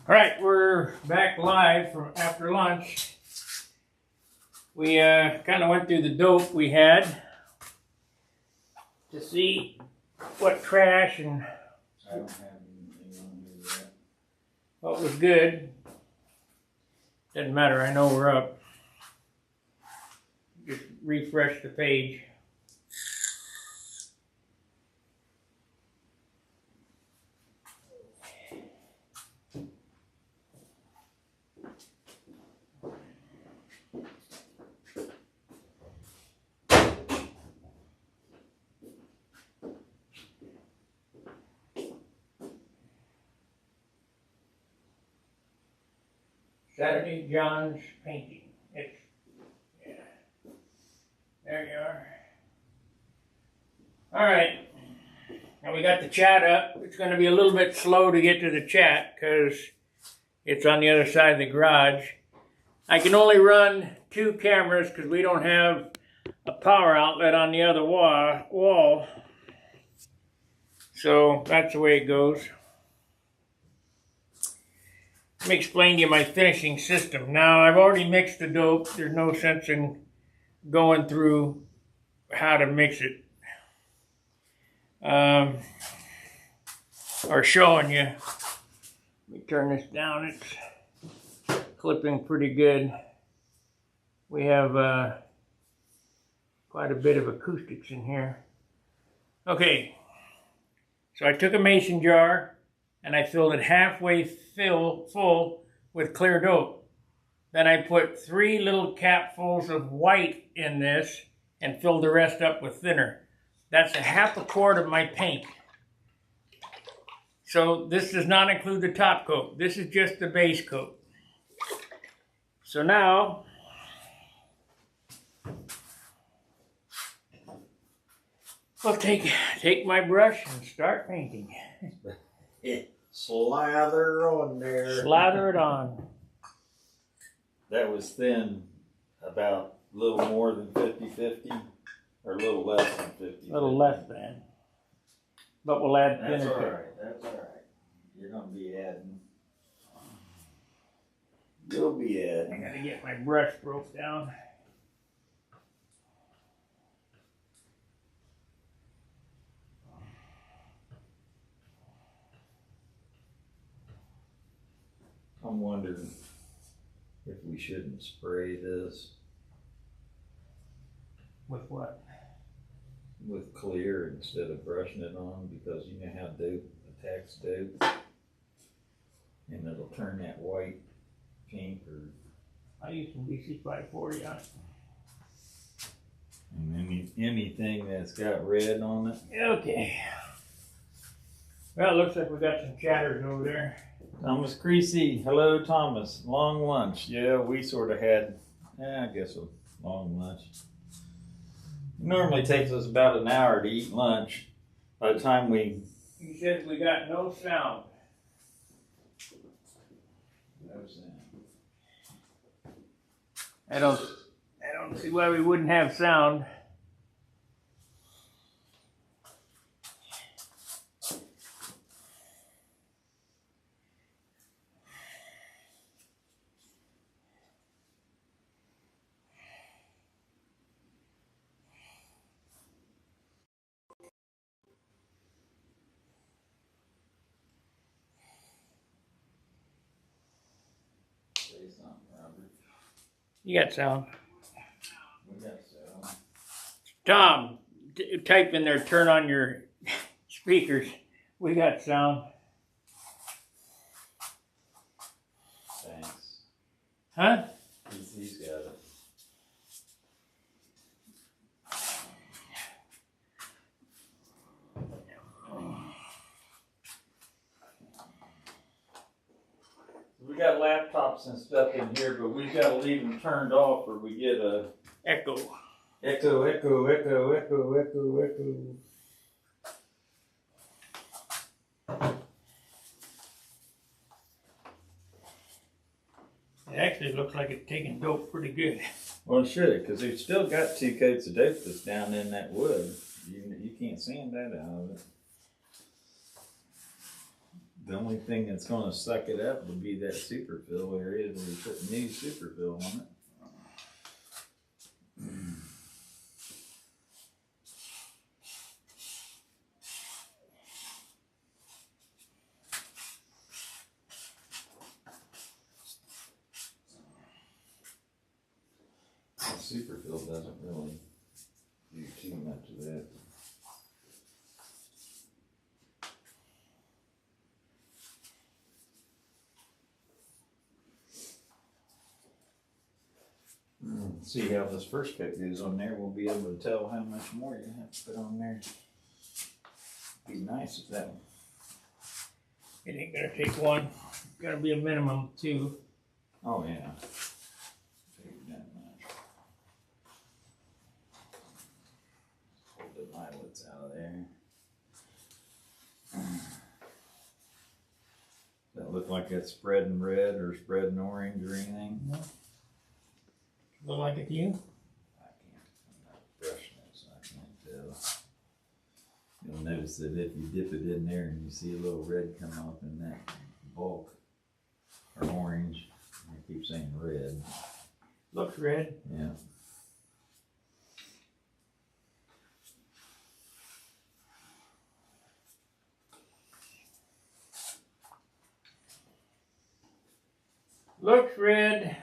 All right, we're back live from after lunch. We kind of went through the dope we had to see what trash and I don't have anything on here yet. what was good. Doesn't matter, I know we're up. Just refresh the page. Saturday John's painting. Yeah. There you are. All right. Now we got the chat up. It's going to be a little bit slow to get to the chat because it's on the other side of the garage. I can only run 2 cameras because we don't have a power outlet on the other wall. So that's the way it goes. Let me explain to you my finishing system. Now, I've already mixed the dope. There's no sense in going through how to mix it. Or showing you. Let me turn this down. It's clipping pretty good. We have quite a bit of acoustics in here. Okay. So I took a mason jar and I filled it halfway full with clear dope. Then I put 3 little capfuls of white in this and filled the rest up with thinner. That's a half a quart of my paint. So this does not include the top coat. This is just the base coat. So now, I'll take my brush and start painting. Slather on there. Slather it on. That was thin, about a little more than 50-50, or a little less than 50-50. A little less than. But we'll add thinner. That's to all it. right. That's all right. You're gonna be adding. You'll be I adding. gotta get my brush broke down. I'm wondering if we shouldn't spray this With what? with clear instead of brushing it on, because you know how dope attacks dope, and it'll turn that white pink, or I use some BC 540 on it. and anything that's got red on it. Okay. Well, it looks like we got some chatters over there. Thomas Creasy, hello Thomas. Long lunch. Yeah, we sort of had, I guess a long lunch. It normally takes us about an hour to eat lunch. By the time we... He says we got no sound. I don't see why we wouldn't have sound. Say something, Robert. You got sound. We got so. Tom, type in there, turn on your speakers. We got sound. Thanks. Huh? He's got it. We got laptops and stuff in here, but we've got to leave them turned off or we get a Echo. echo, echo, echo, echo, echo, echo. It actually looks like it's taking dope pretty good. Well, it should, because we've still got 2 coats of dope that's down in that wood. You can't sand that out of it. The only thing that's gonna suck it up would be that superfill area where we put new superfill on it. Superfill doesn't really do too much of that. See how this first coat goes on there. We'll be able to tell how much more you have to put on there. Be nice if that one. It ain't gonna take one. Gotta be a minimum of 2. Oh yeah. Take that much. Pull the violets out of there. Does that look like it's spreading red or spreading orange or anything? No. Look like it to you? I can't. I'm not brushing it, so I can't tell. You'll notice that if you dip it in there and you see a little red come off in that bulk, or orange, I keep saying red. Looks red. Yeah. Looks red.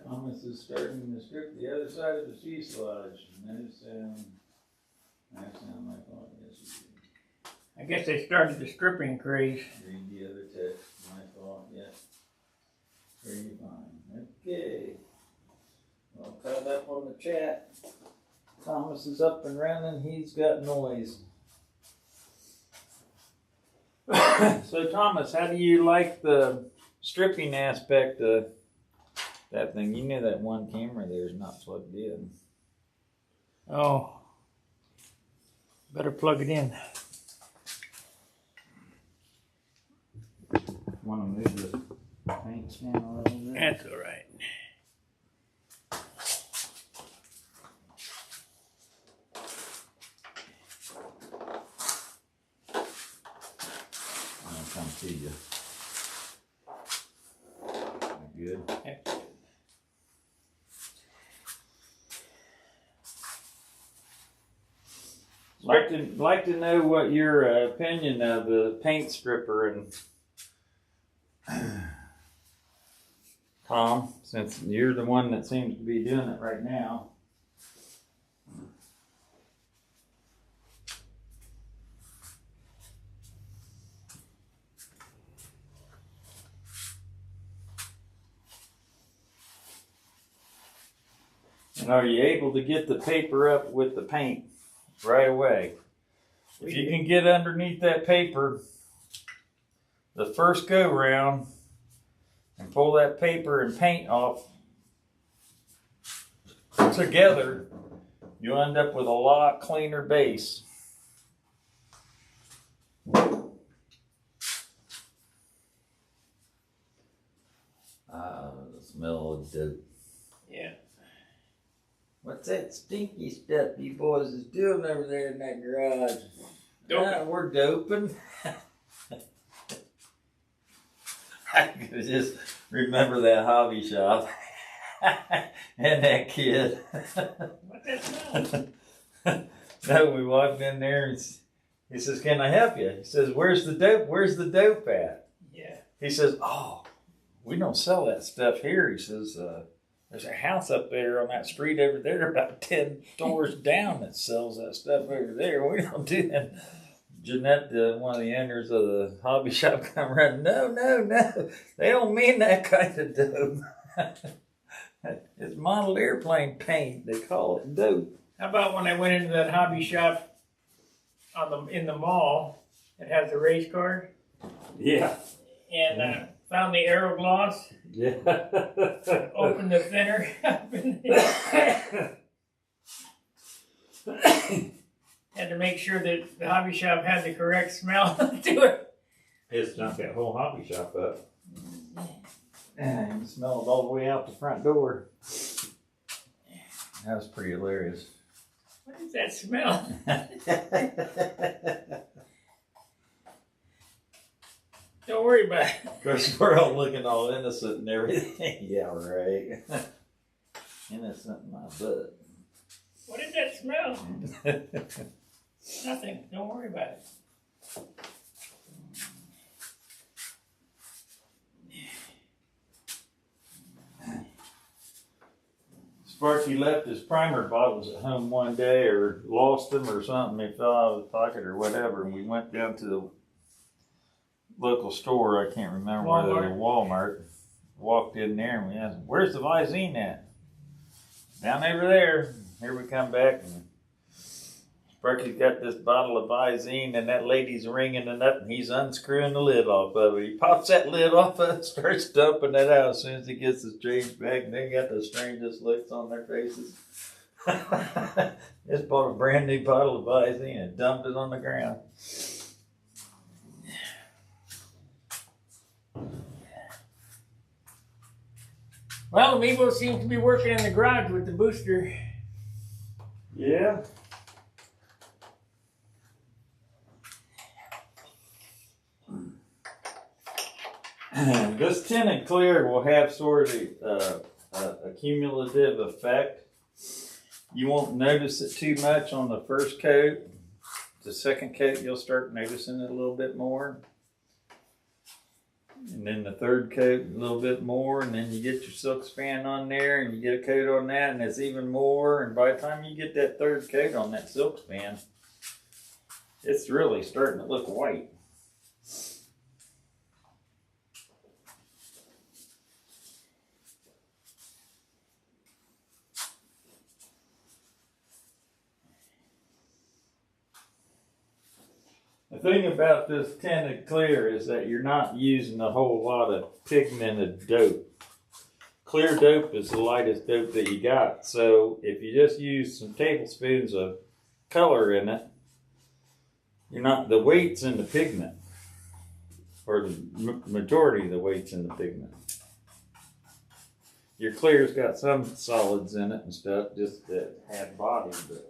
Thomas is starting to strip the other side of the fuselage. No sound. That sound like all yes. I guess they started the stripping craze. Read the other text. My fault. Yes. Very fine. Okay. Well, caught up on the chat. Thomas is up and running. He's got noise. So Thomas, how do you like the stripping aspect of that thing? You know that one camera there is not plugged in. Oh. Better plug it in. Want to move the paint stand a little bit? That's all right. I'll come to you. Good. Like to know what your opinion of the paint stripper and Tom, since you're the one that seems to be doing it right now. And are you able to get the paper up with the paint right away? If you can get underneath that paper the first go round and pull that paper and paint off together, you'll end up with a lot cleaner base. The smell of dope. Yeah. What's that stinky stuff you boys is doing over there in that garage? Doping. We're doping. I could just remember that hobby shop and that kid. What's that smell? No, we walked in there and he says, "Can I help you?" He says, "Where's the dope? Where's the dope at?" Yeah. He says, "Oh, we don't sell that stuff here." He says, "There's a house up there on that street over there about 10 doors down that sells that stuff over there. We don't do that." Jeanette, one of the owners of the hobby shop, come running. No, they don't mean that kind of dope. It's model airplane paint. They call it dope. How about when I went into that hobby shop in the mall that has the race cars Yeah. and found the Aerogloss, Yeah. opened the thinner up in there. Had to make sure that the hobby shop had the correct smell to it. It stunk that whole hobby shop up. And you can smell it all the way out the front door. That was pretty hilarious. What is that smell? Don't worry about it. Of course, we're all looking all innocent and everything. Yeah, right. Innocent in my butt. What is that smell? Nothing. Don't worry about it. Sparky left his primer bottles at home one day, or lost them or something. They fell out of his pocket or whatever, and we went down to the local store. I can't remember whether it was Walmart. Walked in there and we asked him, "Where's the Visine at?" "Down over there." Here we come back, and Sparky's got this bottle of Visine, and that lady's ringing it up, and he's unscrewing the lid off of it. He pops that lid off of it, starts dumping it out as soon as he gets the strange back, and they got the strangest looks on their faces. Just bought a brand new bottle of Visine and dumped it on the ground. Well, Amiibo seems to be working in the garage with the booster. Yeah. This tinted clear will have sort of a cumulative effect. You won't notice it too much on the first coat. The second coat, you'll start noticing it a little bit more. And then the third coat, a little bit more. And then you get your silk span on there and you get a coat on that, and it's even more. And by the time you get that third coat on that silk span, it's really starting to look white. The thing about this tinted clear is that you're not using a whole lot of pigmented dope. Clear dope is the lightest dope that you got. So if you just use some tablespoons of color in it, the weight's in the pigment. Or the majority of the weight's in the pigment. Your clear's got some solids in it and stuff, just that have body, but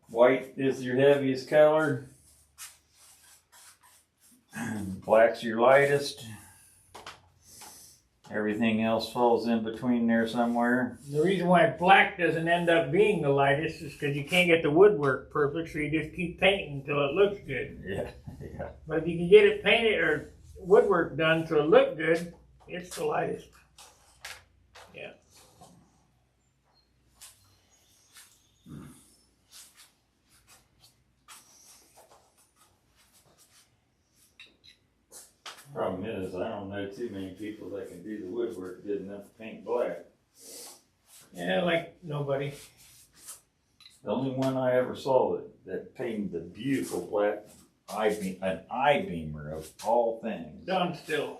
white is your heaviest color. Black's your lightest. Everything else falls in between there somewhere. The reason why black doesn't end up being the lightest is because you can't get the woodwork perfect, so you just keep painting until it looks good. Yeah, yeah. But if you can get it painted or woodwork done so it look good, it's the lightest. Yeah. Problem is, I don't know too many people that can do the woodwork good enough to paint black. Yeah, like nobody. The only one I ever saw that painted the beautiful black an I-beamer of all things. Done still.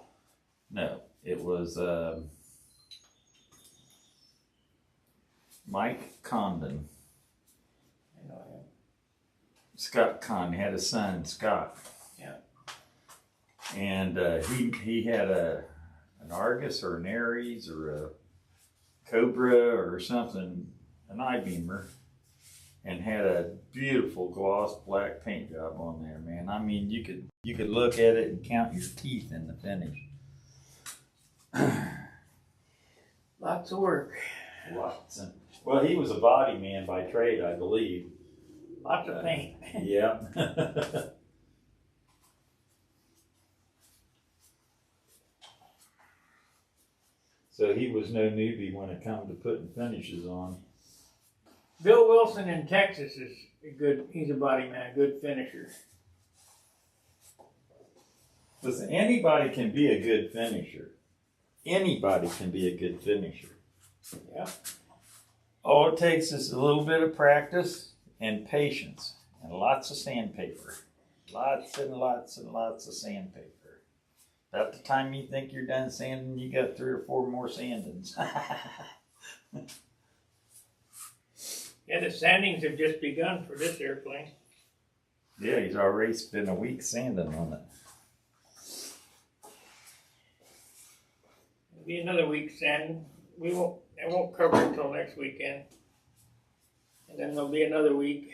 No, it was Mike Condon. I know him. Scott Condon had a son, Scott. Yeah. And he had an Argus or an Aries or a Cobra or something, an I-beamer, and had a beautiful gloss black paint job on there, man. I mean, you could look at it and count your teeth in the finish. Lots of work. Lots. Well, he was a body man by trade, I believe. Lots of paint. Yeah. So he was no newbie when it comes to putting finishes on. Bill Wilson in Texas is he's a body man, a good finisher. Listen, anybody can be a good finisher. Anybody can be a good finisher. Yeah. All it takes is a little bit of practice and patience and lots of sandpaper. Lots and lots and lots of sandpaper. About the time you think you're done sanding, you got 3 or 4 more sandings. Yeah, the sandings have just begun for this airplane. Yeah, he's already spent a week sanding on it. It'll be another week sand. It won't cover until next weekend. And then there'll be another week.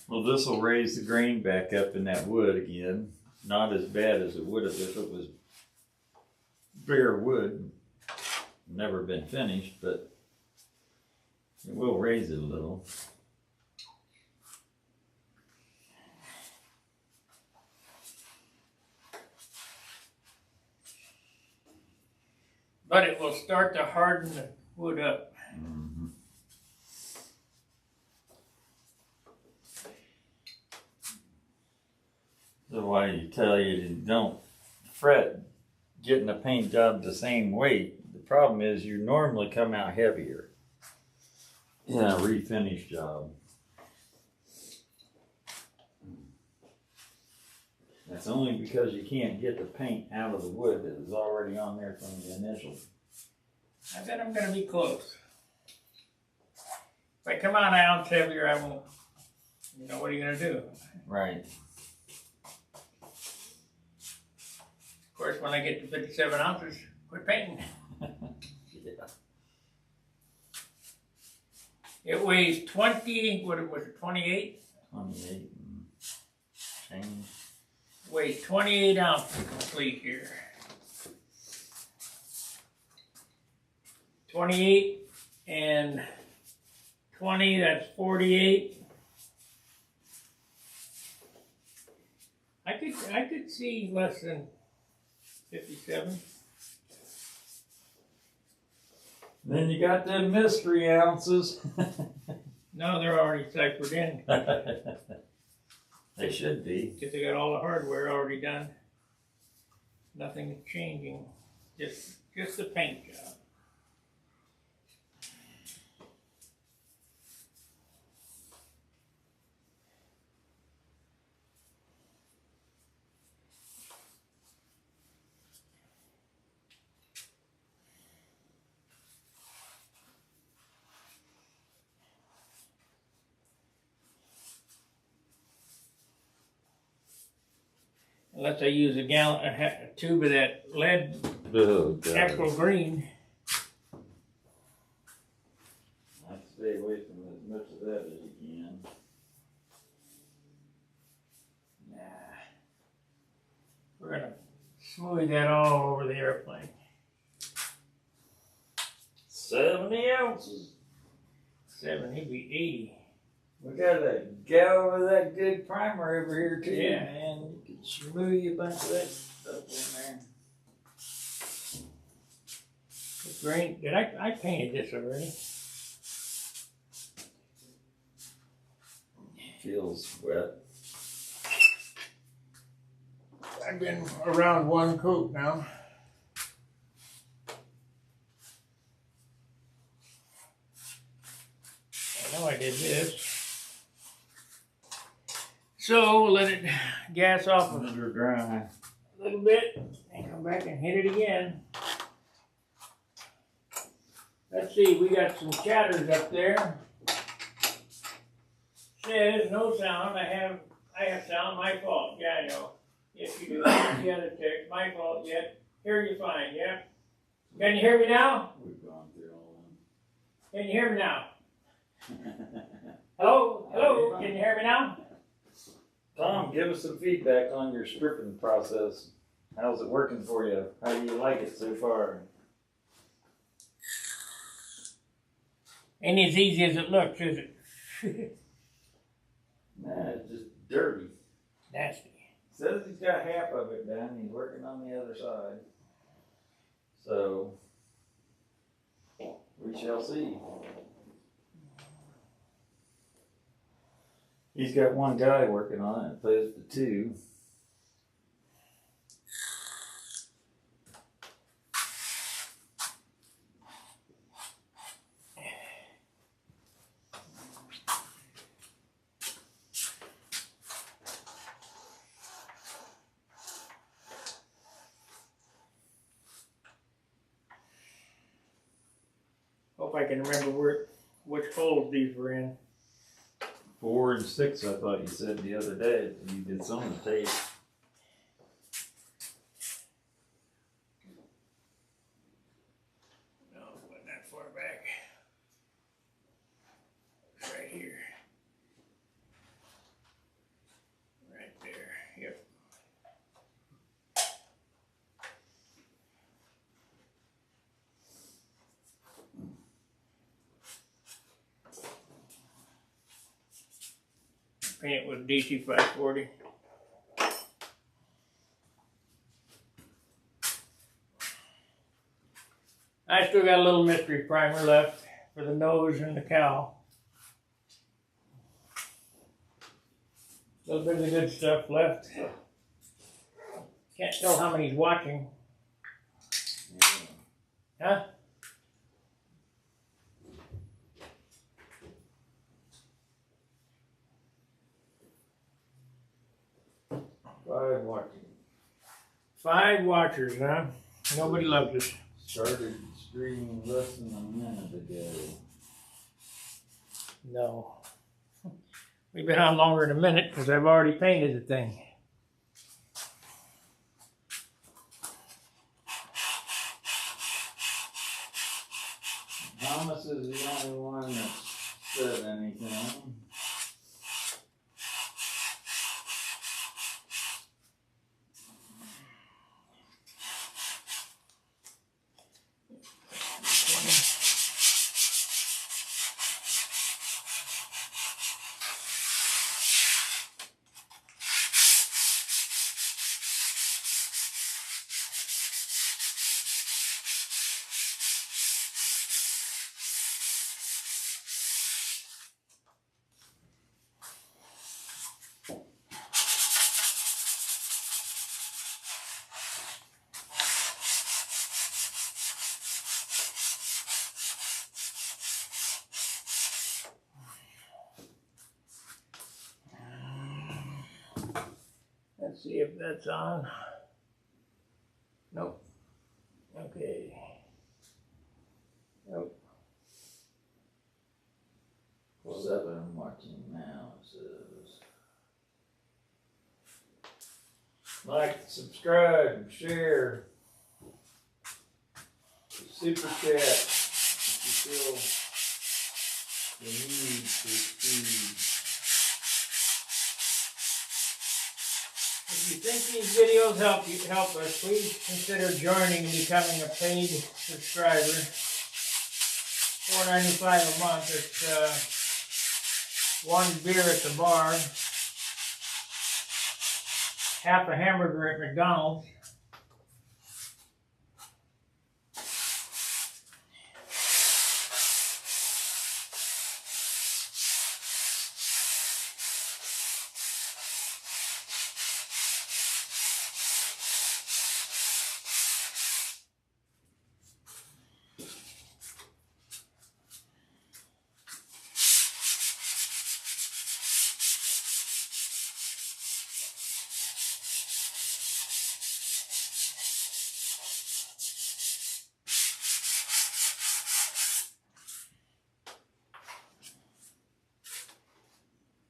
Well, this will raise the grain back up in that wood again. Not as bad as it would have if it was bare wood. Never been finished, but it will raise it a little. But it will start to harden the wood up. Mm-hmm. So why do you tell you to don't fret getting a paint job the same weight? The problem is you normally come out heavier in a refinish job. That's only because you can't get the paint out of the wood that is already on there from the initial. I bet I'm going to be close. If I come out an ounce heavier, I won't. You know, what are you going to do? Right. Of course, when I get to 57 ounces, quit painting. Yeah. It weighs 20, what was it, 28? 28 and change. Weighs 28 ounces complete here. 28 and 20, that's 48. I could see less than 57. Then you got them mystery ounces. No, they're already ciphered in They should be. because they got all the hardware already done. Nothing is changing, just the paint job. Unless I use a tube of that lead Oh, God. April green. I have to stay away from as much of that as you can. Nah. We're gonna smooth that all over the airplane. 70 ounces. 70, be 80. We got a gal with that good primer over here too, Yeah. man. You can smooth a bunch of that stuff in there. The green, I painted this already. Feels wet. I've been around one coat now. I know I did this. So let it gas off a Under dry. little bit and come back and hit it again. Let's see, we got some chatters up there. Says no sound. I have sound. My fault. Yeah, I know. Yes, you do. Here's the other text. My fault. Yet hear you fine. Yeah. Can you hear me now? We've gone through all Can you hear me now? them. Hello. Hello. Can you hear me now? Tom, give us some feedback on your stripping process. How's it working for you? How do you like it so far? Ain't as easy as it looks, is it? Nah, it's just dirty. Nasty. Says he's got half of it done. He's working on the other side. So, we shall see. He's got one guy working on it opposed to two. Hope I can remember which holes these were in. 4 and 6, I thought you said the other day. You did some of the tape. No, it wasn't that far back. It's right here. Right there. Yep. Paint with DC 540. I still got a little mystery primer left for the nose and the cowl. A little bit of the good stuff left. Can't tell how many's watching. Huh? Five watching. 5 watchers, huh? Nobody loves us. Started streaming less than a minute ago. No. We've been on longer than a minute because I've already painted the thing. Thomas is the only one that said anything. Let's see if that's on. Nope. Okay. Nope. 7 watching now, it says. Like, subscribe, share, super chat if you feel the need to feed. If you think these videos help us, please consider joining and becoming a paid subscriber. $4.95 a month. It's 1 beer at the bar, half a hamburger at McDonald's.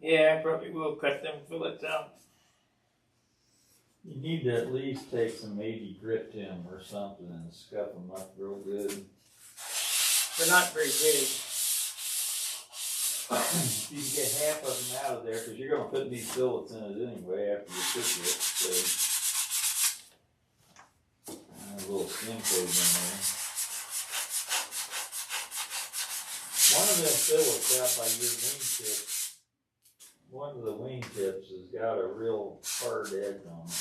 Yeah, I probably will cut them fillets out. You need to at least take some 80 grit tin or something and scuff them up real good. They're not very big. You can get half of them out of there because you're going to put these fillets in it anyway after you cook it. So, a little skin coating in there. One of them fillets out by your wingtips, one of the wingtips has got a real hard edge on it.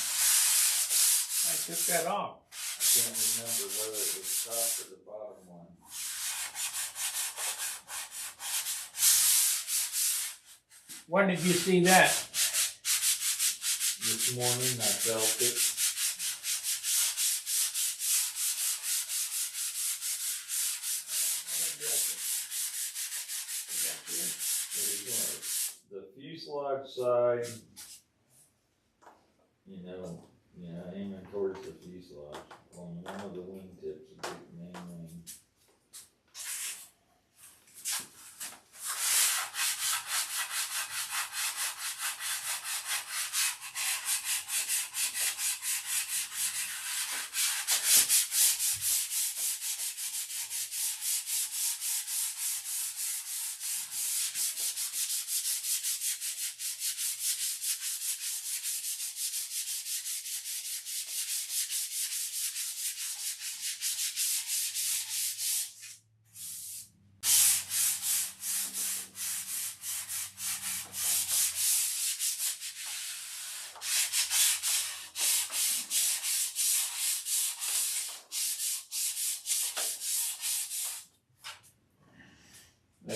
I took that off. I can't remember whether it was the top or the bottom one. When did you see that? This morning I felt it. There you go. The fuselage side, aiming towards the fuselage on one of the wingtips of the main wing.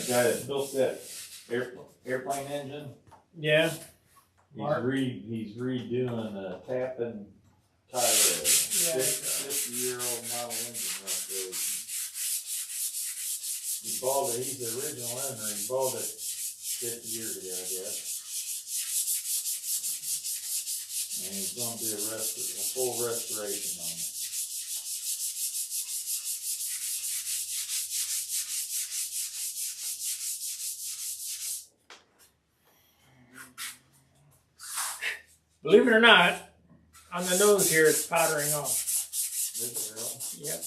that guy that built that airplane engine. Yeah. Mark? He's redoing a tap-in tire. Yeah. 50-year-old model engine restoration. He bought it. He's the original owner. He bought it 50 years ago, I guess. And he's going to do a full restoration on it. Believe it or not, on the nose here it's powdering off. Is it real? Yep.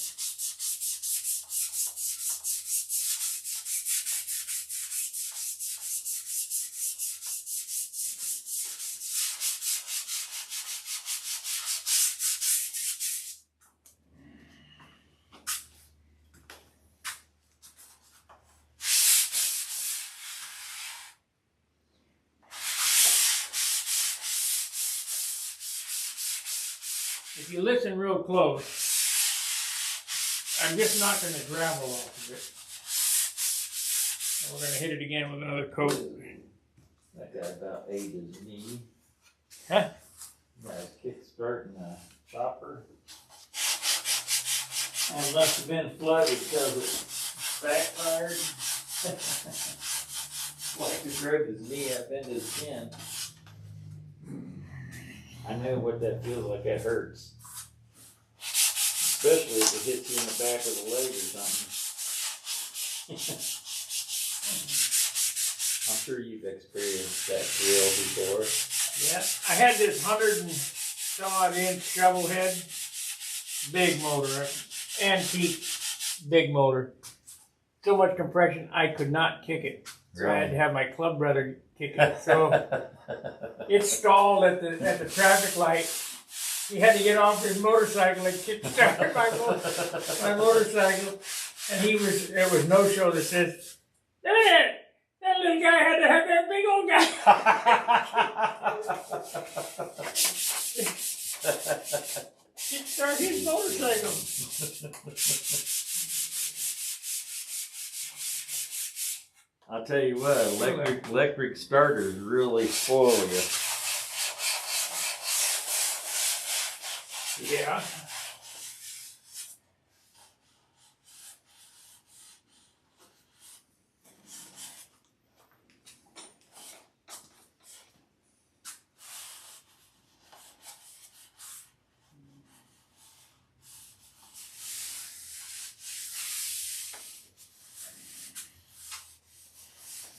If you listen real close, I'm just knocking the gravel off of it. And we're going to hit it again with another coat. That guy about ate his knee. Huh? Guy's kick-starting a chopper. And it must have been flooded because it backfired. Like he drove his knee up into his chin. I know what that feels like. That hurts. Especially if it hits you in the back of the leg or something. I'm sure you've experienced that thrill before. Yeah. I had this 100-some-odd-inch shovel head, big motor, antique big motor. So much compression, I could not kick it. So I had to have my club brother kick it. So it stalled at the traffic light. He had to get off his motorcycle and kick start my motorcycle. And there was no show that says, that little guy had to have that big old guy. Kick start his motorcycle. I'll tell you what, electric starters really spoil you. Yeah.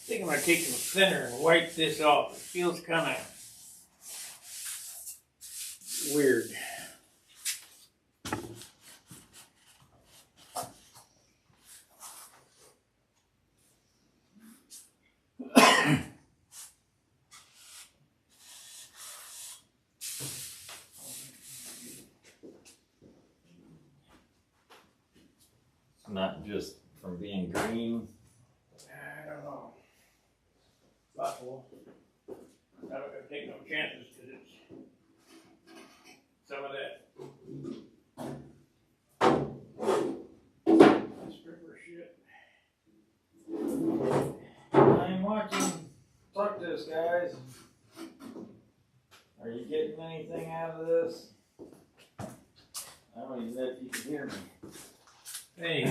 I think I'm going to take some thinner and wipe this off. It feels kind of weird. Not just from being green. I don't know. Possible. I'm not going to take no chances because it's some of that stripper shit. I'm watching. Talk to us, guys. Are you getting anything out of this? I don't even know if you can hear me. Hey.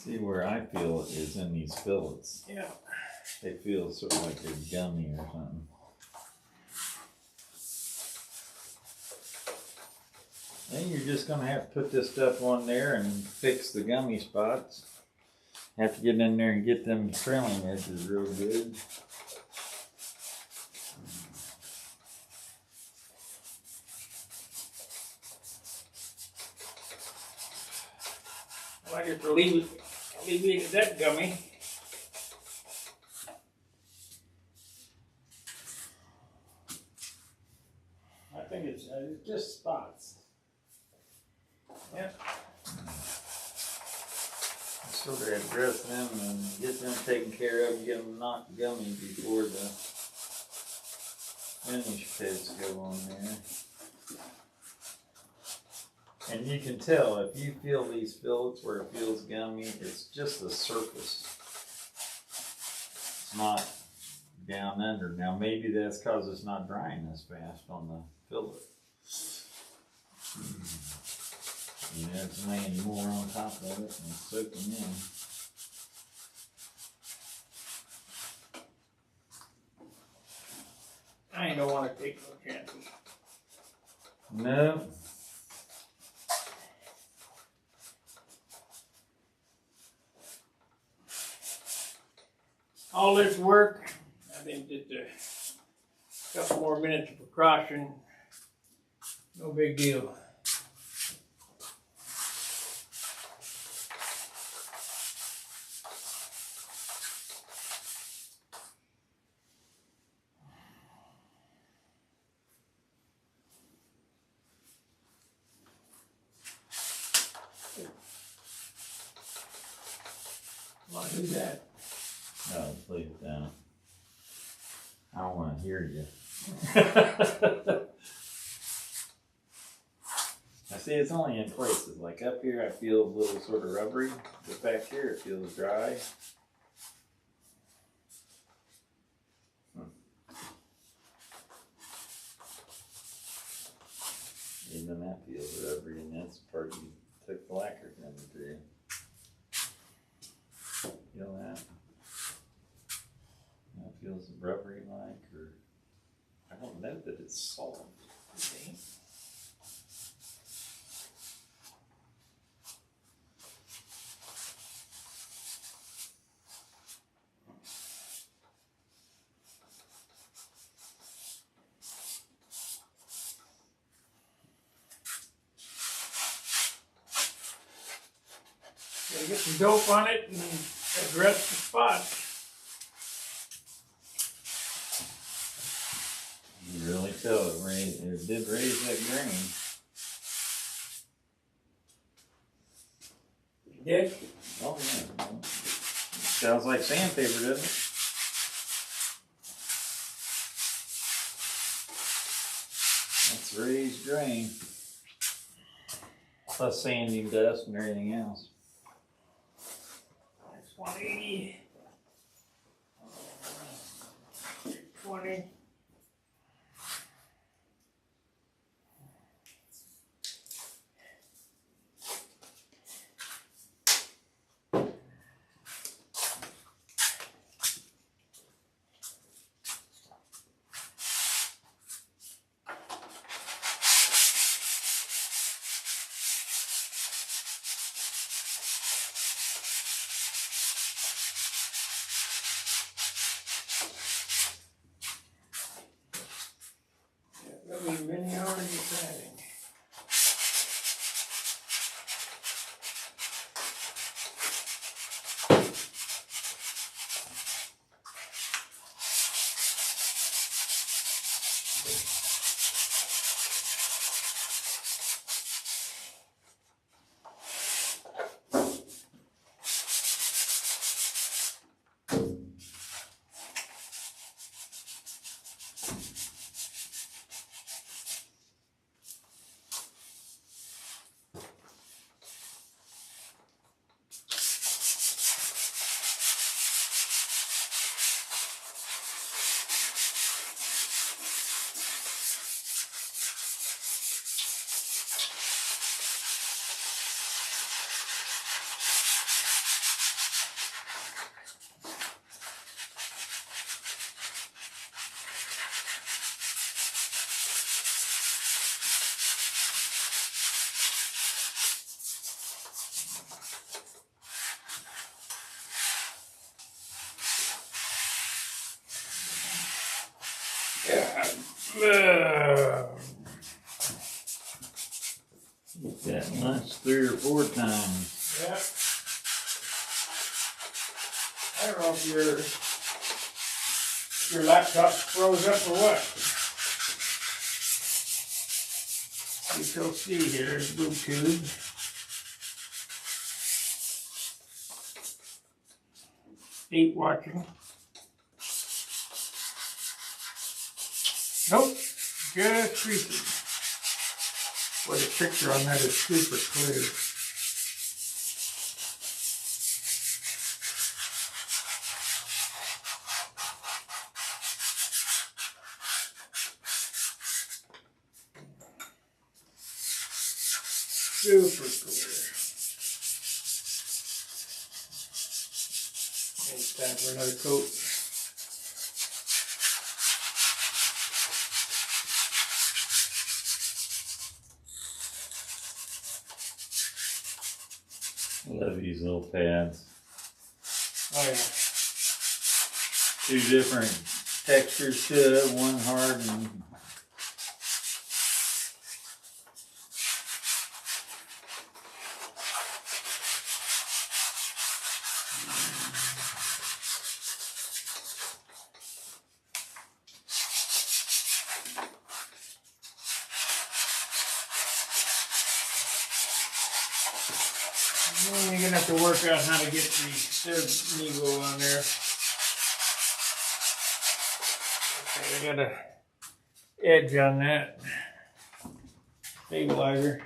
See where I feel it is in these fillets. Yeah. They feel sort of like they're gummy or something. Then you're just going to have to put this stuff on there and fix the gummy spots. Have to get in there and get them trailing edges real good. I like it to alleviate that gummy. think it's just spots. Yep. Sort of address them and get them taken care of, get them not gummy before the finish pits go on there. And you can tell if you feel these fillets where it feels gummy, it's just the surface. It's not down under. Now maybe that's because it's not drying as fast on the fillet. You know, it's laying more on top of it and soaking in. I don't want to take no chances. No. All this work, I think just a couple more minutes of precaution. No big deal. Why do that? No, leave it down. I don't want to hear you. I see it's only in places. Like up here, I feel a little sort of rubbery. But back here, it feels dry. Even that feels rubbery, and that's the part you took the lacquer coming through. Feel that? That feels rubbery like, or I don't know that it's soft. Okay. Gotta get some dope on it and address the spots. You really feel it did raise that grain. Did? Oh yeah. Sounds like sandpaper, doesn't it? That's raised grain. Plus sanding dust and everything else. That's 180. 20. There'll be many hours of sanding. Eat that lunch 3 or 4 times. Yeah. I don't know if your laptop froze up or what. You shall see here, boob tube. Deep watching. Nope, just creasing. Boy, the picture on that is super clear. Super clear. It's time for another coat. I love these little pads. Oh yeah. Two different textures to it, one hard and Well, you're gonna have to work out how to get the third needle on there. Okay, I got a edge on that stabilizer.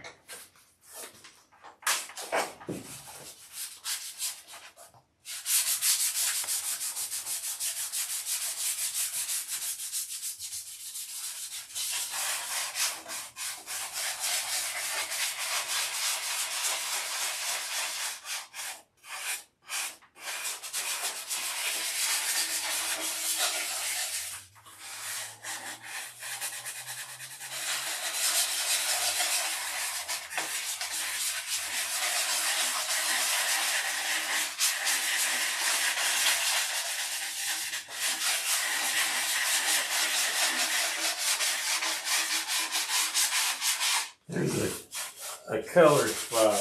there's a color spot.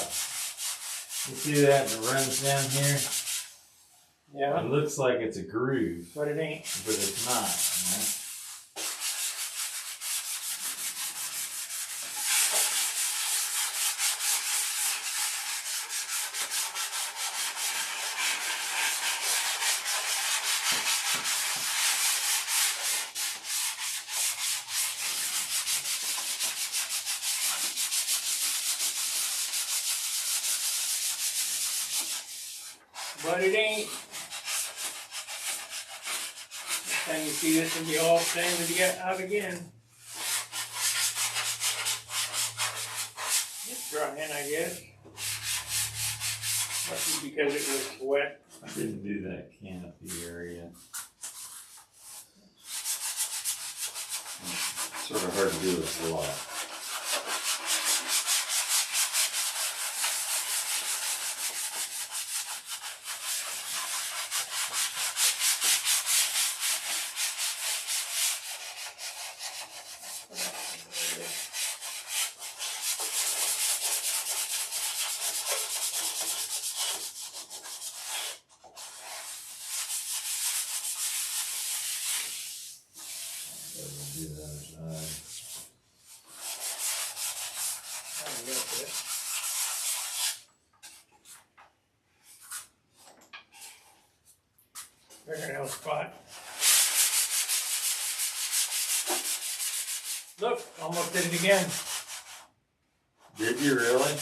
You see that and it runs down here? Yeah, It looks like it's a groove, but it ain't. but it's not. Right? But it ain't. Next time you see this, it'll be all sanded out again. It's drying, I guess. Must be because it was wet. I didn't do that canopy area. Sort of hard to do with a lot. Do the other side. Fingernail spot. Look, almost did it again. Did you really?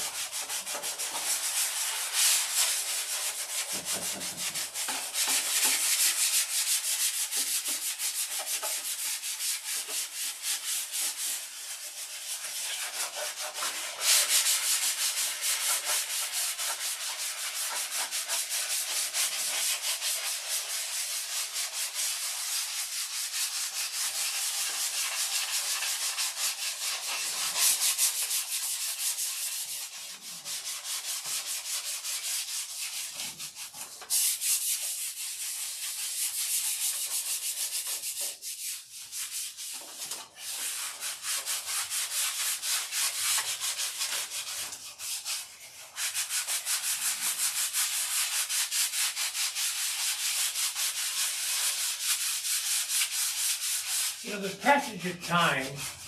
You know, the passage of time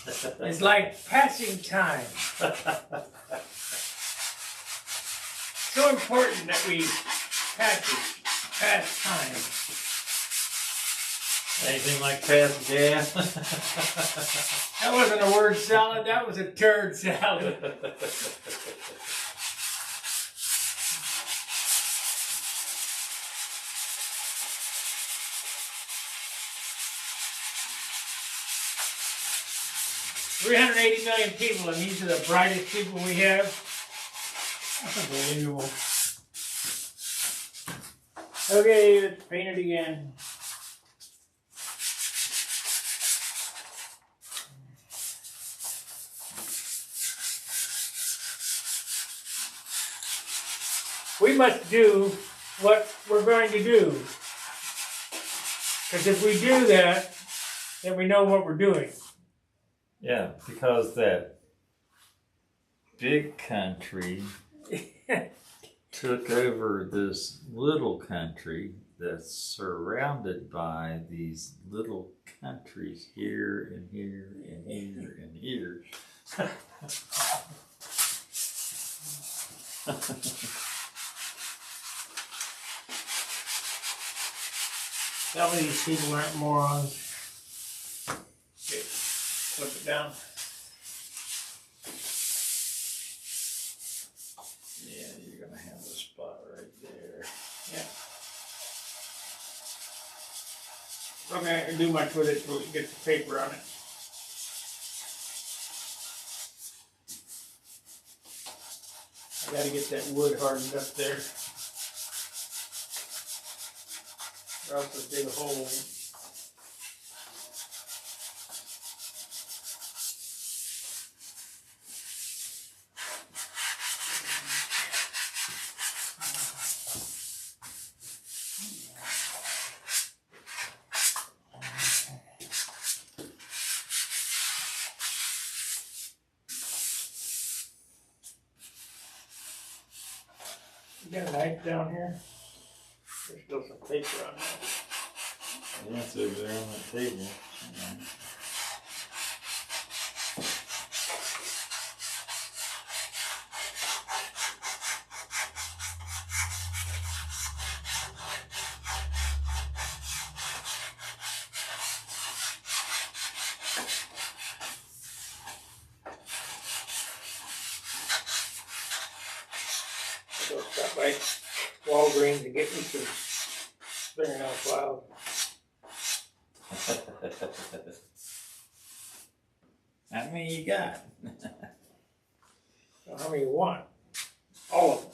It's like passing time. So important that we pass time. Anything like past jam? That wasn't a word salad, that was a turd salad. $380 million people, and these are the brightest people we have. That's unbelievable. Okay, let's paint it again. We must do what we're going to do. Because if we do that, then we know what we're doing. Yeah, because that big country took over this little country that's surrounded by these little countries here and here and here and here. Tell me these people aren't morons. Okay, flip it down. Yeah, you're gonna have a spot right there. Yeah. I'm gonna do much with it till it gets the paper on it. I gotta get that wood hardened up there. Or else it'll dig a hole. You got a knife down here? There's still some paper on that. Yeah, it's over there on that table. Yeah. I'll go stop by Walgreens and get me some fingernail files. How many you got? So how many you want? All of them.